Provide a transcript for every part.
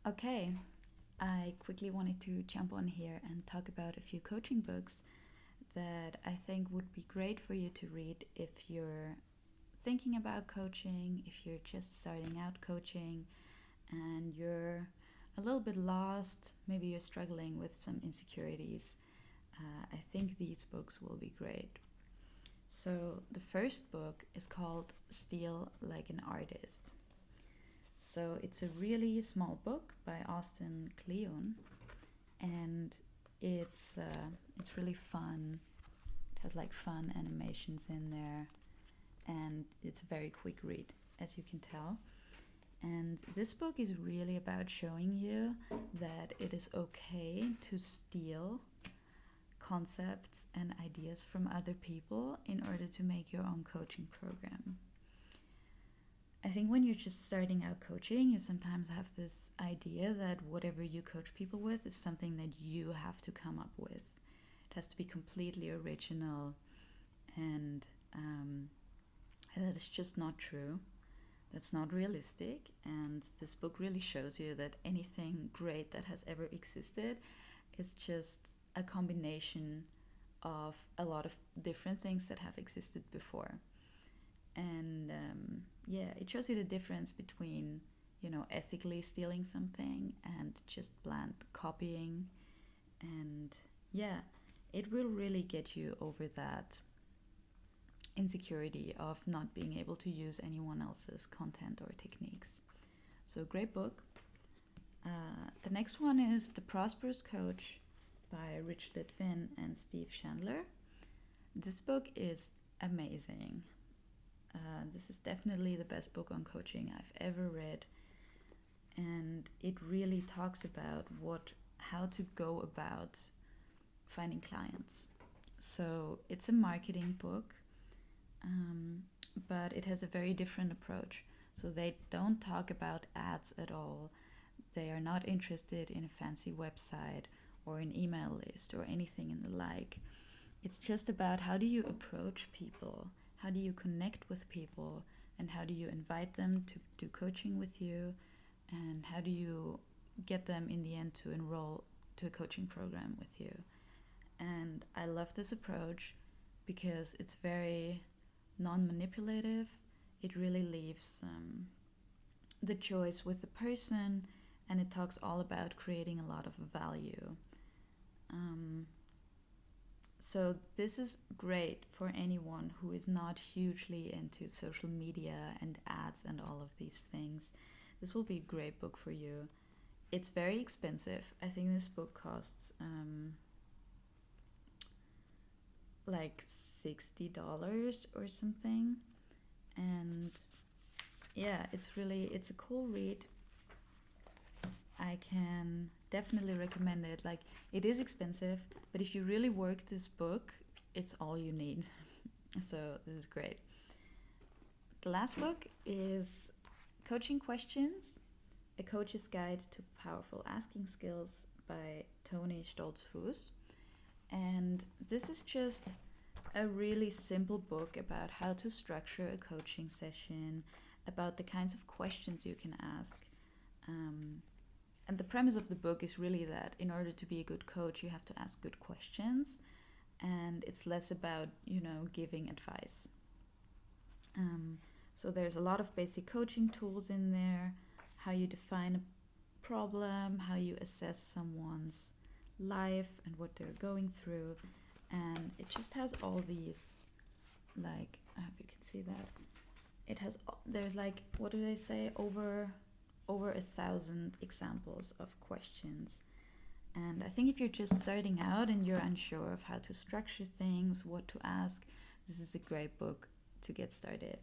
Okay, I quickly wanted to jump on here and talk about a few coaching books that I think would be great for you to read if you're thinking about coaching, if you're just starting out coaching and you're a little bit lost, maybe you're struggling with some insecurities. I think these books will be great. So, the first book is called Steal Like an Artist. So, it's a really small book by Austin Kleon, and it's really fun. It has like fun animations in there, and it's a very quick read, as you can tell. And this book is really about showing you that it is okay to steal concepts and ideas from other people in order to make your own coaching program. I think when you're just starting out coaching, you sometimes have this idea that whatever you coach people with is something that you have to come up with. It has to be completely original, and that is just not true. That's not realistic, and this book really shows you that anything great that has ever existed is just a combination of a lot of different things that have existed before. And it shows you the difference between, ethically stealing something and just bland copying. And it will really get you over that insecurity of not being able to use anyone else's content or techniques. So, great book. The next one is The Prosperous Coach by Litvin and Steve Chandler. This book is amazing. This is definitely the best book on coaching I've ever read, and it really talks about how to go about finding clients. So it's a marketing book, but it has a very different approach. So they don't talk about ads at all. They are not interested in a fancy website or an email list or anything in the like. It's just about how do you approach people, how do you connect with people, and how do you invite them to do coaching with you, and how do you get them in the end to enroll to a coaching program with you. And I love this approach because it's very non-manipulative. It really leaves the choice with the person, and it talks all about creating a lot of value. So this is great for anyone who is not hugely into social media and ads and all of these things. This will be a great book for you. It's very expensive. I think this book costs like $60 or something. And it's a cool read. I can definitely recommend it. Like, it is expensive, but if you really work this book, it's all you need. So this is great. The last book is Coaching Questions, A Coach's Guide to Powerful Asking Skills by Tony Stoltzfus. And this is just a really simple book about how to structure a coaching session, about the kinds of questions you can ask. And the premise of the book is really that in order to be a good coach, you have to ask good questions, and it's less about, giving advice. So there's a lot of basic coaching tools in there, how you define a problem, how you assess someone's life and what they're going through. And it just has all these, like, I hope you can see that. There's like, what do they say, over 1,000 examples of questions. And I think if you're just starting out and you're unsure of how to structure things, what to ask, this is a great book to get started.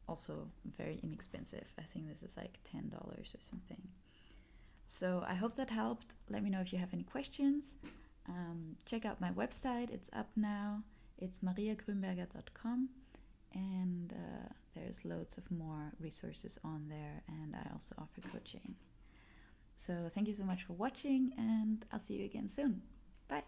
Also very inexpensive. I think this is like $10 or something. So I hope that helped. Let me know if you have any questions. Check out my website. It's up now. It's mariagrünberger.com. And there's loads of more resources on there, and I also offer coaching. So thank you so much for watching, and I'll see you again soon. Bye.